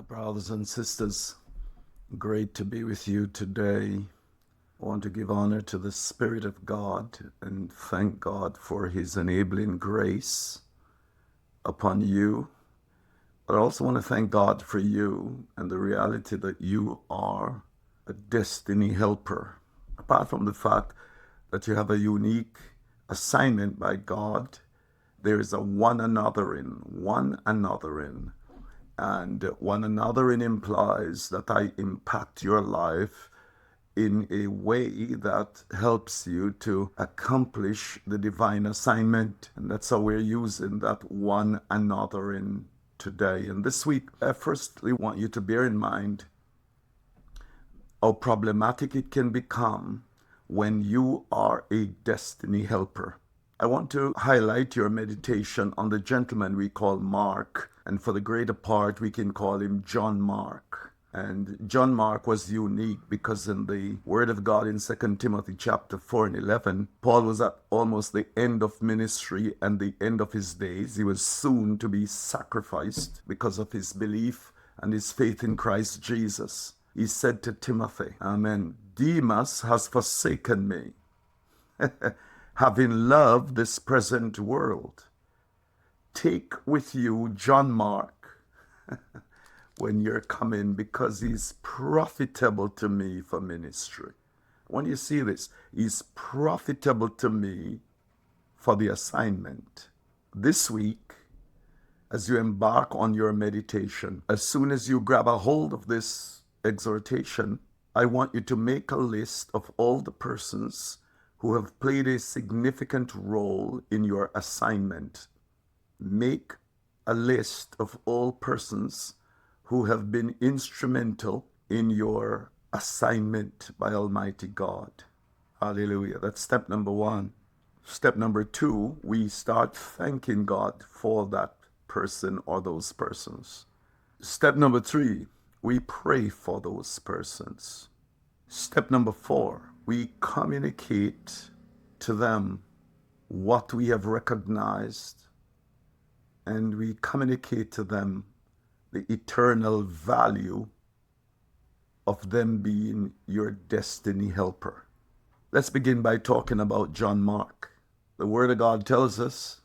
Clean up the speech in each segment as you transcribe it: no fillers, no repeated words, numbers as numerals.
Brothers and sisters, great to be with you today. I want to give honor to the Spirit of God and thank God for His enabling grace upon you. But I also want to thank God for you and the reality that you are a destiny helper. Apart from the fact that you have a unique assignment by God, there is a one another in. And one another implies that I impact your life in a way that helps you to accomplish the divine assignment. And that's how we're using that one another in today. And this week, I firstly want you to bear in mind how problematic it can become when you are a destiny helper. I want to highlight your meditation on the gentleman we call Mark, and for the greater part, we can call him John Mark. And John Mark was unique because in the Word of God in 2 Timothy chapter 4 and 11, Paul was at almost the end of ministry and the end of his days. He was soon to be sacrificed because of his belief and his faith in Christ Jesus. He said to Timothy, Amen, Demas has forsaken me, having loved this present world. Take with you John Mark when you're coming, because he's profitable to me for ministry. When you see this, he's profitable to me for the assignment. This week, as you embark on your meditation, as soon as you grab a hold of this exhortation, I want you to make a list of all the persons who have played a significant role in your assignment. Make a list of all persons who have been instrumental in your assignment by Almighty God. Hallelujah. That's step number one. Step number two, we start thanking God for that person or those persons. Step number three, we pray for those persons. Step number four, we communicate to them what we have recognized, and we communicate to them the eternal value of them being your destiny helper. Let's begin by talking about John Mark. The Word of God tells us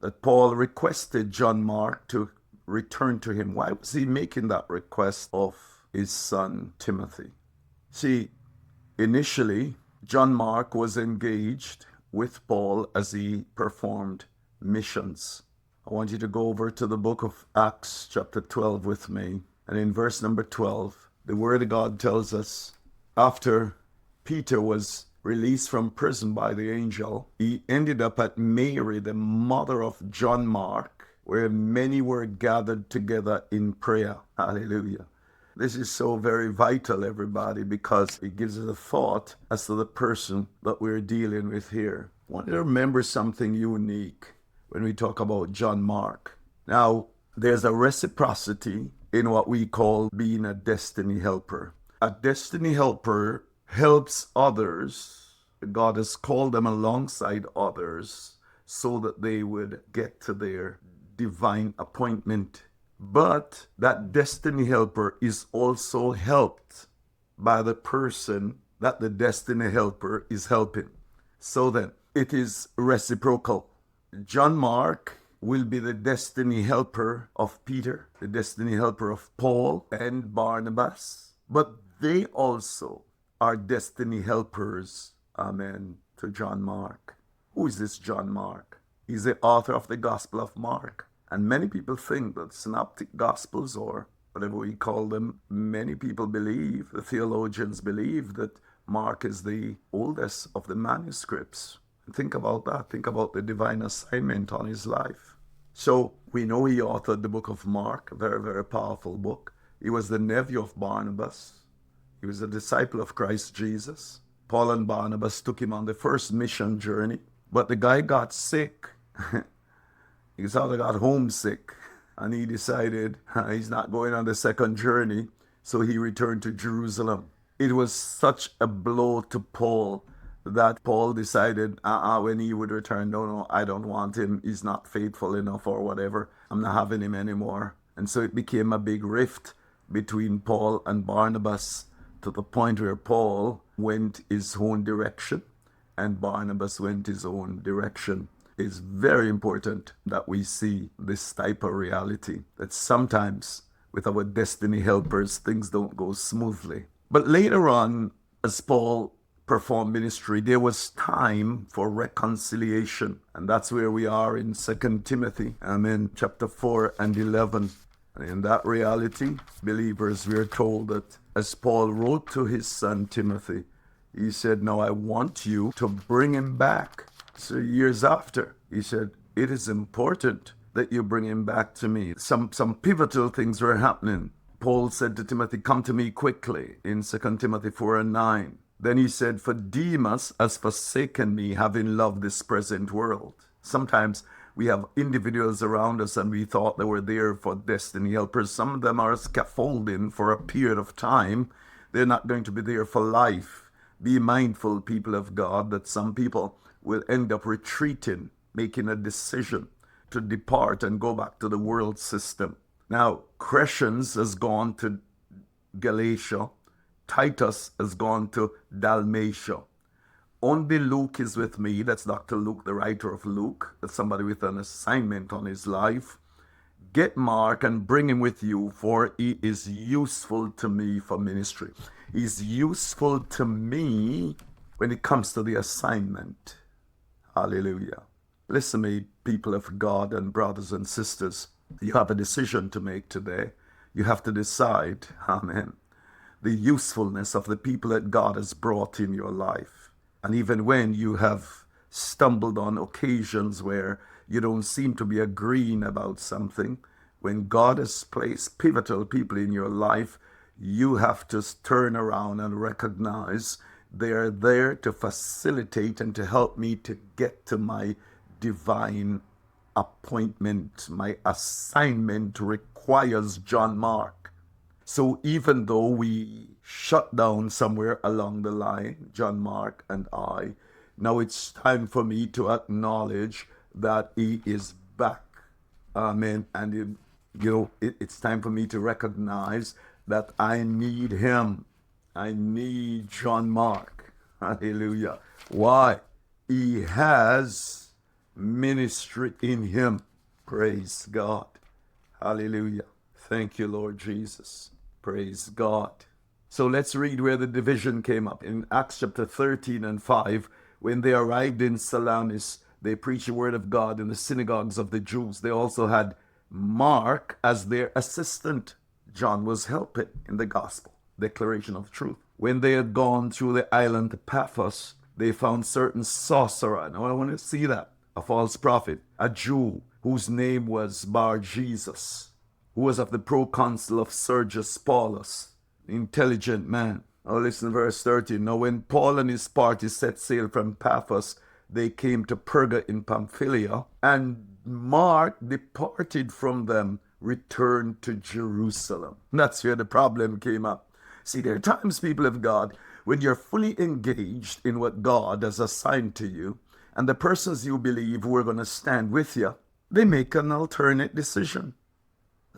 that Paul requested John Mark to return to him. Why was he making that request of his son Timothy? See, initially, John Mark was engaged with Paul as he performed missions. I want you to go over to the book of Acts chapter 12 with me. And in verse number 12, the Word of God tells us, after Peter was released from prison by the angel, he ended up at Mary, the mother of John Mark, where many were gathered together in prayer. Hallelujah. This is so very vital, everybody, because it gives us a thought as to the person that we're dealing with here. I want you to remember something unique when we talk about John Mark. Now, there's a reciprocity in what we call being a destiny helper. A destiny helper helps others. God has called them alongside others so that they would get to their divine appointment. But that destiny helper is also helped by the person that the destiny helper is helping. So then, it is reciprocal. John Mark will be the destiny helper of Peter, the destiny helper of Paul and Barnabas, but they also are destiny helpers, amen, to John Mark. Who is this John Mark? He's the author of the Gospel of Mark. And many people think that synoptic gospels, or whatever we call them, many people believe, the theologians believe, that Mark is the oldest of the manuscripts. Think about that. Think about the divine assignment on his life. So we know he authored the book of Mark, a very, very powerful book. He was the nephew of Barnabas. He was a disciple of Christ Jesus. Paul and Barnabas took him on the first mission journey, but the guy got sick. He sort of got homesick, and he decided he's not going on the second journey, so he returned to Jerusalem. It was such a blow to Paul that Paul decided when he would return, no, I don't want him. He's not faithful enough or whatever. I'm not having him anymore. And so it became a big rift between Paul and Barnabas to the point where Paul went his own direction and Barnabas went his own direction. It's very important that we see this type of reality, that sometimes with our destiny helpers, things don't go smoothly. But later on, as Paul performed ministry, there was time for reconciliation. And that's where we are in 2 Timothy. I'm in chapter 4 and 11. And in that reality, believers, we are told that as Paul wrote to his son Timothy, he said, "Now I want you to bring him back." So years after, he said, "It is important that you bring him back to me." Some pivotal things were happening. Paul said to Timothy, "Come to me quickly," in 2 Timothy 4 and 9. Then he said, "For Demas has forsaken me, having loved this present world." Sometimes we have individuals around us and we thought they were there for destiny helpers. Some of them are scaffolding for a period of time. They're not going to be there for life. Be mindful, people of God, that some people will end up retreating, making a decision to depart and go back to the world system. Now, Crescens has gone to Galatia. Titus has gone to Dalmatia. Only Luke is with me. That's Dr. Luke, the writer of Luke. That's somebody with an assignment on his life. Get Mark and bring him with you, for he is useful to me for ministry. He's useful to me when it comes to the assignment. Hallelujah. Listen to me, people of God and brothers and sisters. You have a decision to make today. You have to decide, amen, the usefulness of the people that God has brought in your life. And even when you have stumbled on occasions where you don't seem to be agreeing about something, when God has placed pivotal people in your life, you have to turn around and recognize they are there to facilitate and to help me to get to my divine appointment. My assignment requires John Mark. So even though we shut down somewhere along the line, John Mark and I, now it's time for me to acknowledge that he is back. Amen. And it's time for me to recognize that I need him. I need John Mark. Hallelujah. Why? He has ministry in him. Praise God. Hallelujah. Thank you, Lord Jesus. Praise God. So let's read where the division came up. In Acts chapter 13 and 5, when they arrived in Salamis, they preached the word of God in the synagogues of the Jews. They also had Mark as their assistant. John was helping in the gospel, declaration of truth. When they had gone through the island of Paphos, they found certain sorcerer. Now I want to see that. A false prophet, a Jew whose name was Bar Jesus, who was of the proconsul of Sergius Paulus, intelligent man. Now listen to verse 13. Now when Paul and his party set sail from Paphos, they came to Perga in Pamphylia, and Mark departed from them, returned to Jerusalem. That's where the problem came up. See, there are times, people of God, when you're fully engaged in what God has assigned to you, and the persons you believe who are going to stand with you, they make an alternate decision.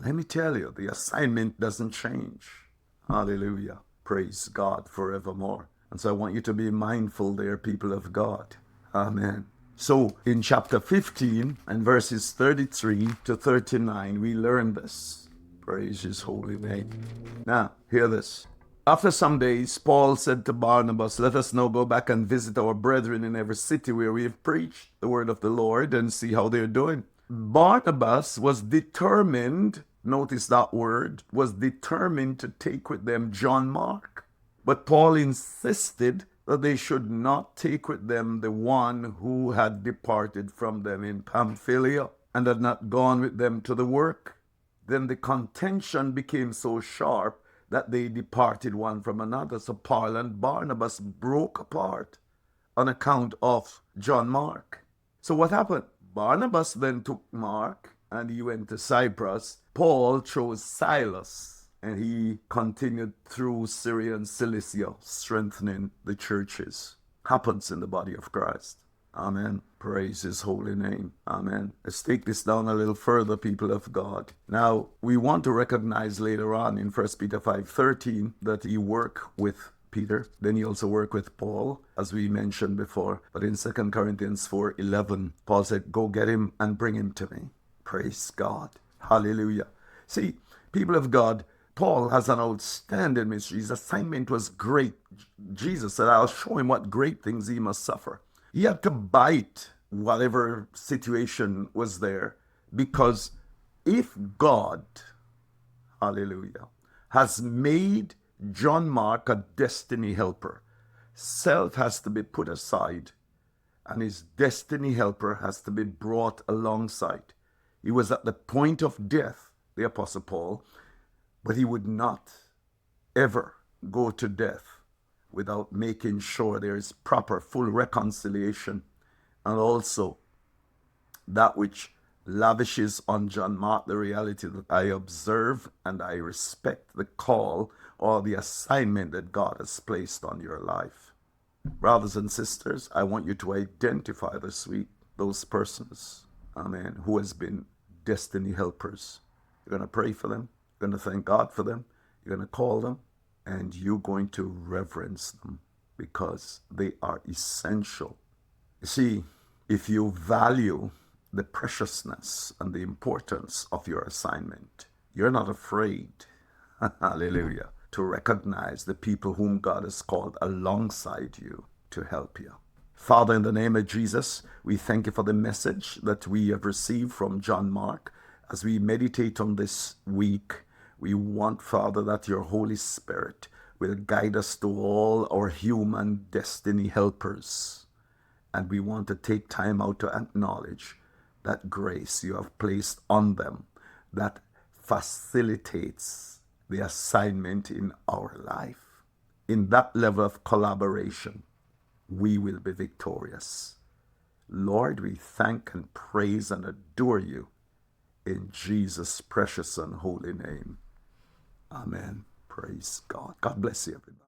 Let me tell you, the assignment doesn't change. Hallelujah. Praise God forevermore. And so I want you to be mindful there, people of God. Amen. So in chapter 15 and verses 33 to 39, we learn this. Praise his holy name. Now, hear this. After some days, Paul said to Barnabas, "Let us now go back and visit our brethren in every city where we have preached the word of the Lord and see how they're doing." Barnabas was determined, notice that word, was determined to take with them John Mark. But Paul insisted that they should not take with them the one who had departed from them in Pamphylia and had not gone with them to the work. Then the contention became so sharp that they departed one from another. So Paul and Barnabas broke apart on account of John Mark. So what happened? Barnabas then took Mark and he went to Cyprus. Paul chose Silas and he continued through Syria and Cilicia, strengthening the churches. Happens in the body of Christ. Amen. Praise his holy name. Amen. Let's take this down a little further, people of God. Now, we want to recognize later on in 1 Peter 5:13 that he worked with Peter. Then he also worked with Paul, as we mentioned before. But in 2 Corinthians 4:11, Paul said, go get him and bring him to me. Praise God. Hallelujah. See, people of God, Paul has an outstanding ministry. His assignment was great. Jesus said, I'll show him what great things he must suffer. He had to bite whatever situation was there, because if God, hallelujah, has made John Mark a destiny helper, self has to be put aside and his destiny helper has to be brought alongside. He was at the point of death, the Apostle Paul, but he would not ever go to death without making sure there is proper, full reconciliation, and also that which lavishes on John Mark the reality that I observe and I respect the call or the assignment that God has placed on your life. Brothers and sisters, I want you to identify this week those persons, amen, who has been destiny helpers. You're going to pray for them. You're going to thank God for them. You're going to call them, and you're going to reverence them because they are essential. You see, if you value the preciousness and the importance of your assignment, you're not afraid, hallelujah, to recognize the people whom God has called alongside you to help you. Father, in the name of Jesus, we thank you for the message that we have received from John Mark. As we meditate on this week, we want, Father, that your Holy Spirit will guide us to all our human destiny helpers. And we want to take time out to acknowledge that grace you have placed on them that facilitates the assignment in our life. In that level of collaboration, we will be victorious. Lord, we thank and praise and adore you in Jesus' precious and holy name. Amen. Praise God. God bless you, everybody.